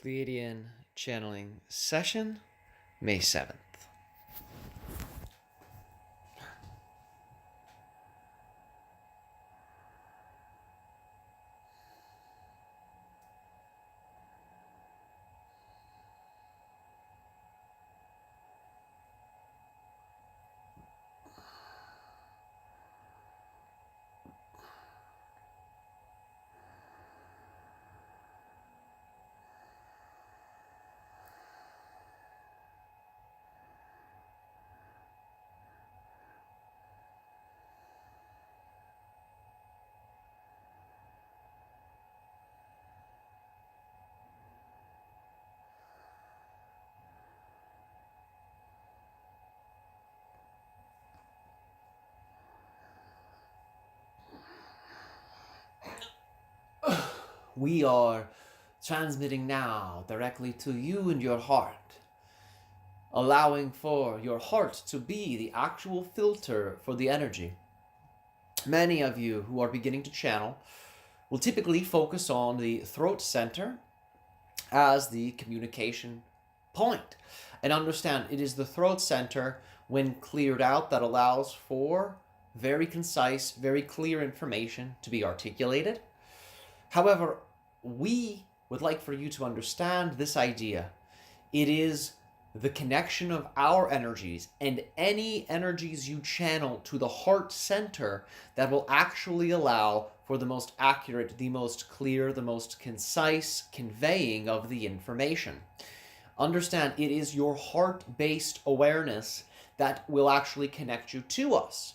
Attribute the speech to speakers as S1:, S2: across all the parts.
S1: Pleiadian channeling session, May 7th. We are transmitting now directly to you and your heart, allowing for your heart to be the actual filter for the energy. Many of you who are beginning to channel will typically focus on the throat center as the communication point. And understand, it is the throat center, when cleared out, that allows for very concise, very clear information to be articulated. However, we would like for you to understand this idea. It is the connection of our energies and any energies you channel to the heart center that will actually allow for the most accurate, the most clear, the most concise conveying of the information. Understand, it is your heart-based awareness that will actually connect you to us.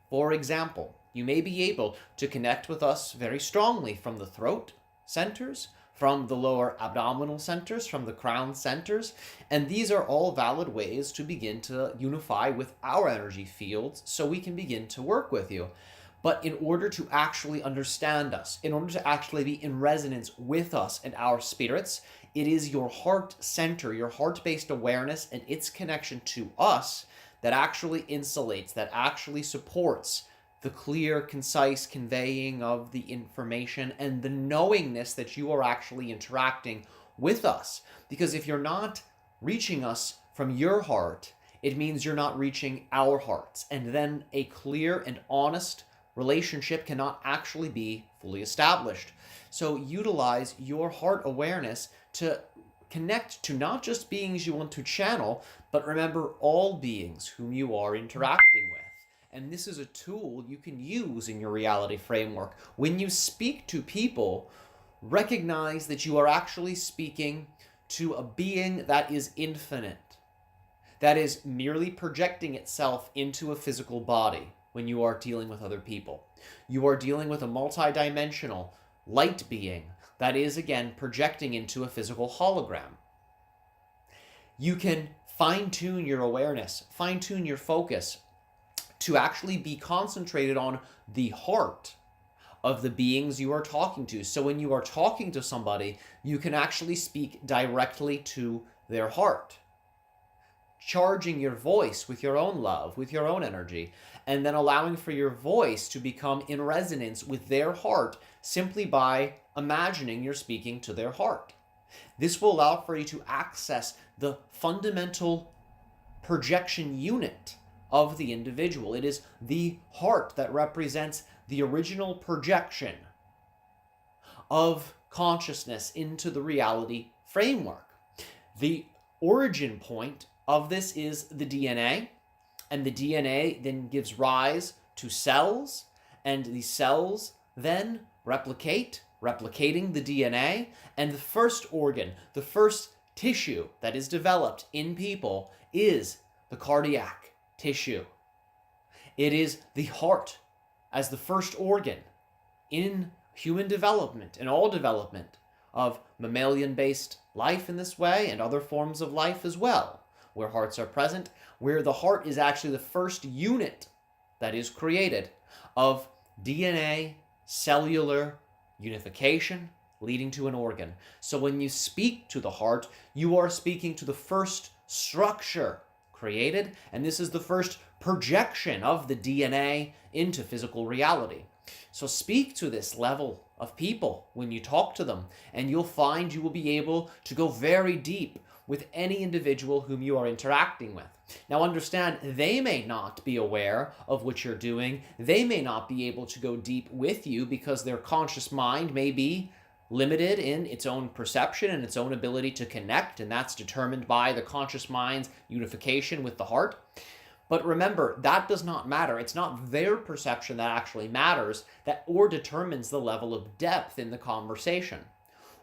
S1: For example, you may be able to connect with us very strongly from the throat centers, from the lower abdominal centers, from the crown centers, and these are all valid ways to begin to unify with our energy fields so we can begin to work with you. But in order to actually understand us, in order to actually be in resonance with us and our spirits, it is your heart center, your heart-based awareness and its connection to us that actually insulates, that actually supports the clear, concise conveying of the information and the knowingness that you are actually interacting with us. Because if you're not reaching us from your heart, it means you're not reaching our hearts. And then a clear and honest relationship cannot actually be fully established. So utilize your heart awareness to connect to not just beings you want to channel, but remember all beings whom you are interacting with. And this is a tool you can use in your reality framework. When you speak to people, recognize that you are actually speaking to a being that is infinite, that is merely projecting itself into a physical body when you are dealing with other people. You are dealing with a multidimensional light being that is, again, projecting into a physical hologram. You can fine-tune your awareness, fine-tune your focus, to actually be concentrated on the heart of the beings you are talking to. So when you are talking to somebody, you can actually speak directly to their heart, charging your voice with your own love, with your own energy, and then allowing for your voice to become in resonance with their heart simply by imagining you're speaking to their heart. This will allow for you to access the fundamental projection unit of the individual. It is the heart that represents the original projection of consciousness into the reality framework. The origin point of this is the DNA, and the DNA then gives rise to cells, and the cells then replicating the DNA, and the first organ, the first tissue that is developed in people is the cardiac tissue. It is the heart as the first organ in human development, in all development of mammalian-based life in this way and other forms of life as well, where hearts are present, where the heart is actually the first unit that is created of DNA, cellular unification, leading to an organ. So when you speak to the heart, you are speaking to the first structure created, and this is the first projection of the DNA into physical reality. So speak to this level of people when you talk to them, and you'll find you will be able to go very deep with any individual whom you are interacting with. Now understand, they may not be aware of what you're doing. They may not be able to go deep with you because their conscious mind may be limited in its own perception and its own ability to connect, and that's determined by the conscious mind's unification with the heart. But remember, that does not matter. It's not their perception that actually matters, that or determines the level of depth in the conversation.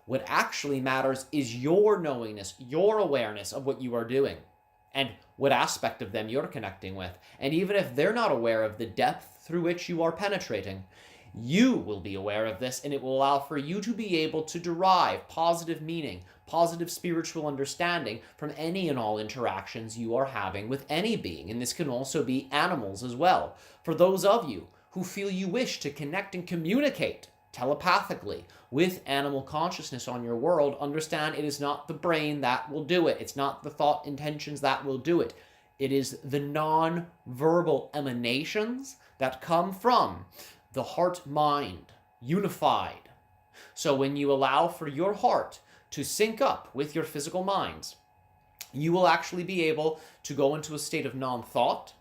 S1: What actually matters is your knowingness, your awareness of what you are doing, and what aspect of them you're connecting with. And even if they're not aware of the depth through which you are penetrating, you will be aware of this, and it will allow for you to be able to derive positive meaning, positive spiritual understanding from any and all interactions you are having with any being. And this can also be animals as well. For those of you who feel you wish to connect and communicate telepathically with animal consciousness on your world, understand it is not the brain that will do it. It's not the thought intentions that will do it. It is the non-verbal emanations that come from the heart-mind, unified. So when you allow for your heart to sync up with your physical minds, you will actually be able to go into a state of non-thought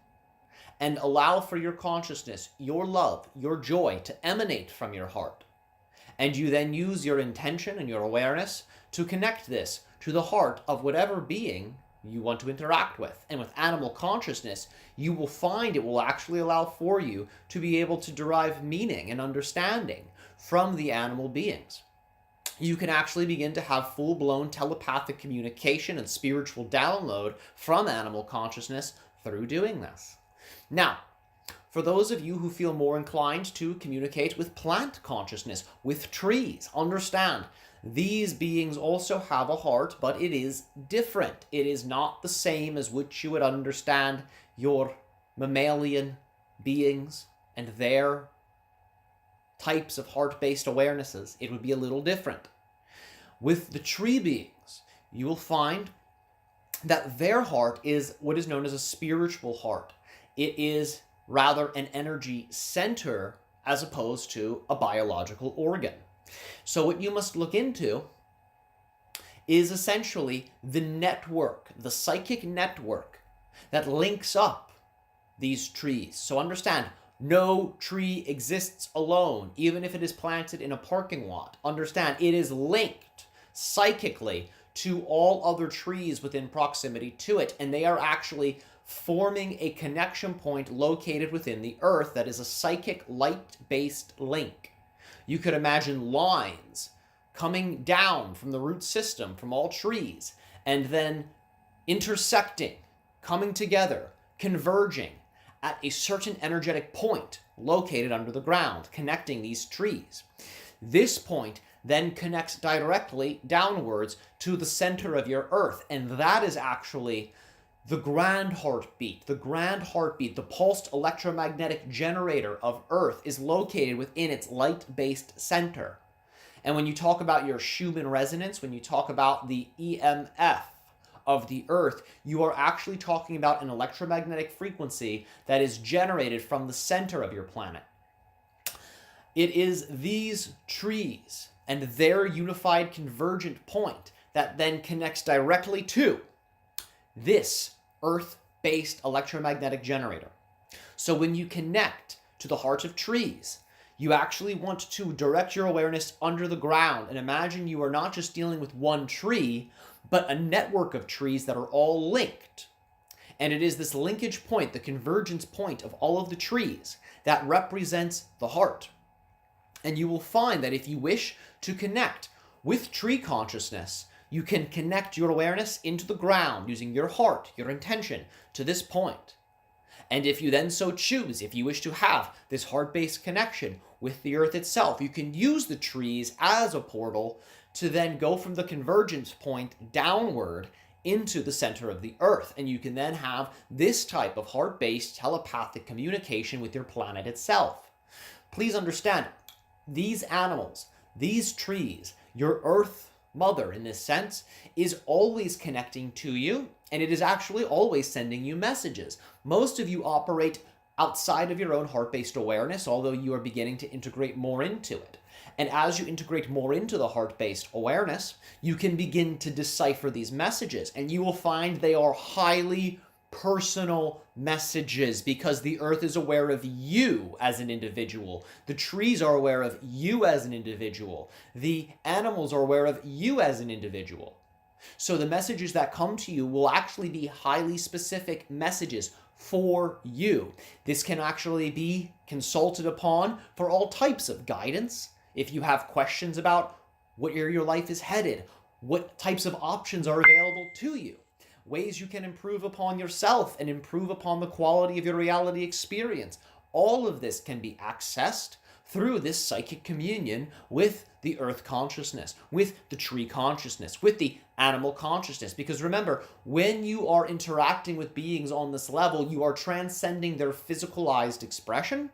S1: and allow for your consciousness, your love, your joy to emanate from your heart. And you then use your intention and your awareness to connect this to the heart of whatever being you want to interact with. And with animal consciousness, you will find it will actually allow for you to be able to derive meaning and understanding from the animal beings. You can actually begin to have full-blown telepathic communication and spiritual download from animal consciousness through doing this. Now, for those of you who feel more inclined to communicate with plant consciousness, with trees, understand these beings also have a heart, but it is different. It is not the same as which you would understand your mammalian beings and their types of heart-based awarenesses. It would be a little different. With the tree beings, you will find that their heart is what is known as a spiritual heart. It is rather an energy center as opposed to a biological organ. So what you must look into is essentially the network, the psychic network that links up these trees. So understand, no tree exists alone, even if it is planted in a parking lot. Understand, it is linked psychically to all other trees within proximity to it, and they are actually forming a connection point located within the earth that is a psychic light-based link. You could imagine lines coming down from the root system, from all trees, and then intersecting, coming together, converging at a certain energetic point located under the ground, connecting these trees. This point then connects directly downwards to the center of your earth, and that is actually the grand heartbeat. The grand heartbeat, the pulsed electromagnetic generator of Earth, is located within its light-based center. And when you talk about your Schumann resonance, when you talk about the EMF of the Earth, you are actually talking about an electromagnetic frequency that is generated from the center of your planet. It is these trees and their unified convergent point that then connects directly to this Earth-based electromagnetic generator. So when you connect to the heart of trees, you actually want to direct your awareness under the ground and imagine you are not just dealing with one tree, but a network of trees that are all linked. And it is this linkage point, the convergence point of all of the trees, that represents the heart. And you will find that if you wish to connect with tree consciousness, you can connect your awareness into the ground using your heart, your intention, to this point. And if you then so choose, if you wish to have this heart-based connection with the earth itself, you can use the trees as a portal to then go from the convergence point downward into the center of the earth. And you can then have this type of heart-based telepathic communication with your planet itself. Please understand, these animals, these trees, your earth mother in this sense, is always connecting to you, and it is actually always sending you messages. Most of you operate outside of your own heart-based awareness, although you are beginning to integrate more into it. And as you integrate more into the heart-based awareness, you can begin to decipher these messages, and you will find they are highly personal messages because the earth is aware of you as an individual. The trees are aware of you as an individual. The animals are aware of you as an individual. So the messages that come to you will actually be highly specific messages for you. This can actually be consulted upon for all types of guidance. If you have questions about where your life is headed, what types of options are available to you, ways you can improve upon yourself and improve upon the quality of your reality experience, all of this can be accessed through this psychic communion with the earth consciousness, with the tree consciousness, with the animal consciousness. Because remember, when you are interacting with beings on this level, you are transcending their physicalized expression,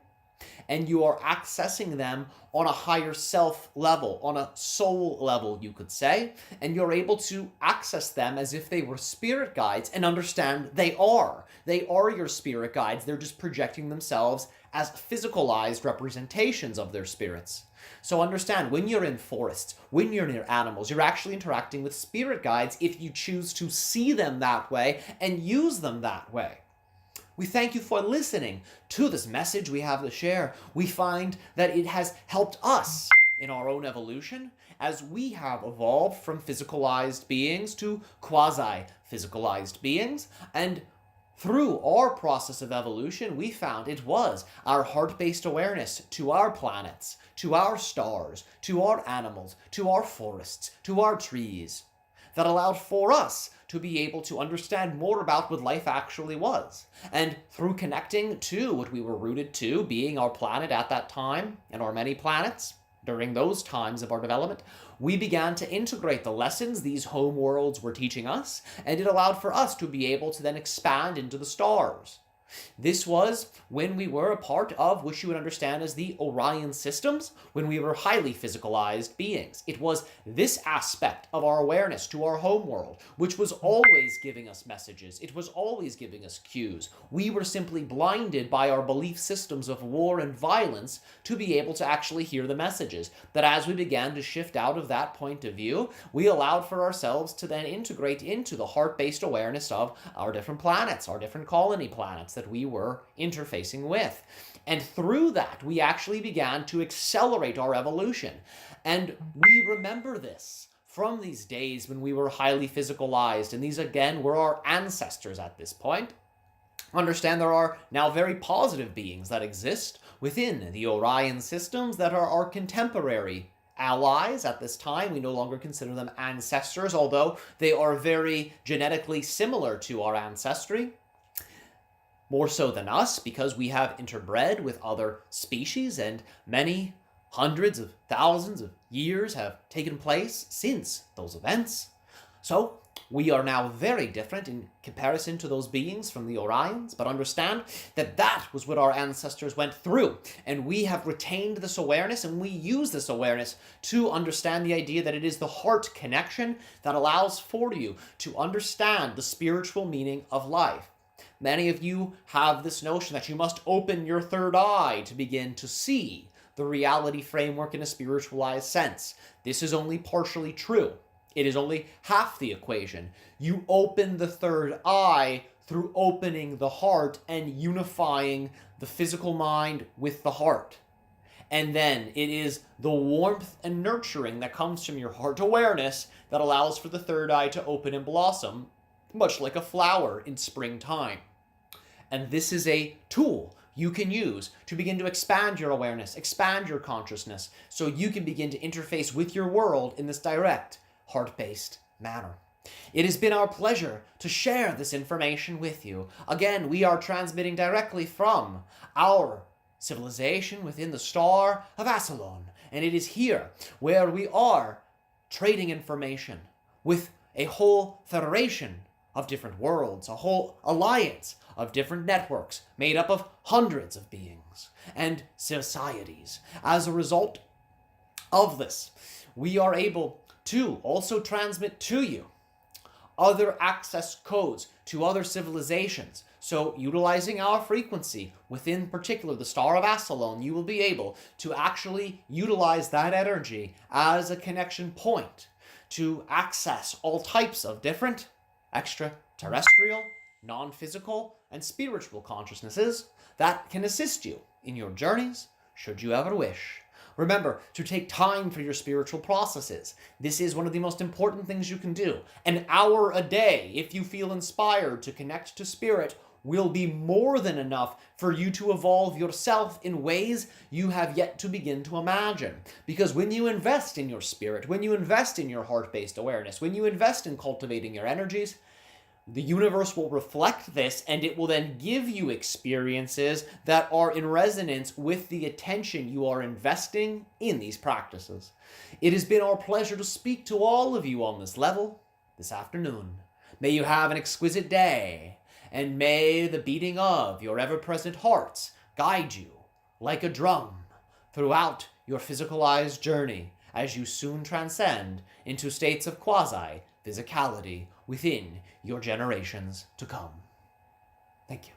S1: and you are accessing them on a higher self level, on a soul level, you could say, and you're able to access them as if they were spirit guides and understand they are. They are your spirit guides. They're just projecting themselves as physicalized representations of their spirits. So understand, when you're in forests, when you're near animals, you're actually interacting with spirit guides if you choose to see them that way and use them that way. We thank you for listening to this message we have to share. We find that it has helped us in our own evolution as we have evolved from physicalized beings to quasi-physicalized beings. And through our process of evolution, we found it was our heart-based awareness to our planets, to our stars, to our animals, to our forests, to our trees, that allowed for us to be able to understand more about what life actually was. And through connecting to what we were rooted to, being our planet at that time, and our many planets during those times of our development, we began to integrate the lessons these home worlds were teaching us, and it allowed for us to be able to then expand into the stars. This was when we were a part of what you would understand as the Orion systems, when we were highly physicalized beings. It was this aspect of our awareness to our home world, which was always giving us messages. It was always giving us cues. We were simply blinded by our belief systems of war and violence to be able to actually hear the messages. That as we began to shift out of that point of view, we allowed for ourselves to then integrate into the heart-based awareness of our different planets, our different colony planets that we were interfacing with. And through that, we actually began to accelerate our evolution. And we remember this from these days when we were highly physicalized. And these, again, were our ancestors at this point. Understand there are now very positive beings that exist within the Orion systems that are our contemporary allies at this time. We no longer consider them ancestors, although they are very genetically similar to our ancestry. More so than us, because we have interbred with other species, and many hundreds of thousands of years have taken place since those events. So we are now very different in comparison to those beings from the Orions, but understand that that was what our ancestors went through, and we have retained this awareness, and we use this awareness to understand the idea that it is the heart connection that allows for you to understand the spiritual meaning of life. Many of you have this notion that you must open your third eye to begin to see the reality framework in a spiritualized sense. This is only partially true. It is only half the equation. You open the third eye through opening the heart and unifying the physical mind with the heart. And then it is the warmth and nurturing that comes from your heart awareness that allows for the third eye to open and blossom, much like a flower in springtime. And this is a tool you can use to begin to expand your awareness, expand your consciousness, so you can begin to interface with your world in this direct, heart-based manner. It has been our pleasure to share this information with you. Again, we are transmitting directly from our civilization within the star of Asalon, and it is here where we are trading information with a whole federation of different worlds, a whole alliance of different networks made up of hundreds of beings and societies. As a result of this, we are able to also transmit to you other access codes to other civilizations. So utilizing our frequency, within particular the Star of Asalon, you will be able to actually utilize that energy as a connection point to access all types of different extraterrestrial, non-physical, and spiritual consciousnesses that can assist you in your journeys, should you ever wish. Remember to take time for your spiritual processes. This is one of the most important things you can do. An hour a day, if you feel inspired to connect to spirit, will be more than enough for you to evolve yourself in ways you have yet to begin to imagine. Because when you invest in your spirit, when you invest in your heart-based awareness, when you invest in cultivating your energies, the universe will reflect this, and it will then give you experiences that are in resonance with the attention you are investing in these practices. It has been our pleasure to speak to all of you on this level this afternoon. May you have an exquisite day, and may the beating of your ever-present hearts guide you like a drum throughout your physicalized journey as you soon transcend into states of quasi-physicality within your generations to come. Thank you.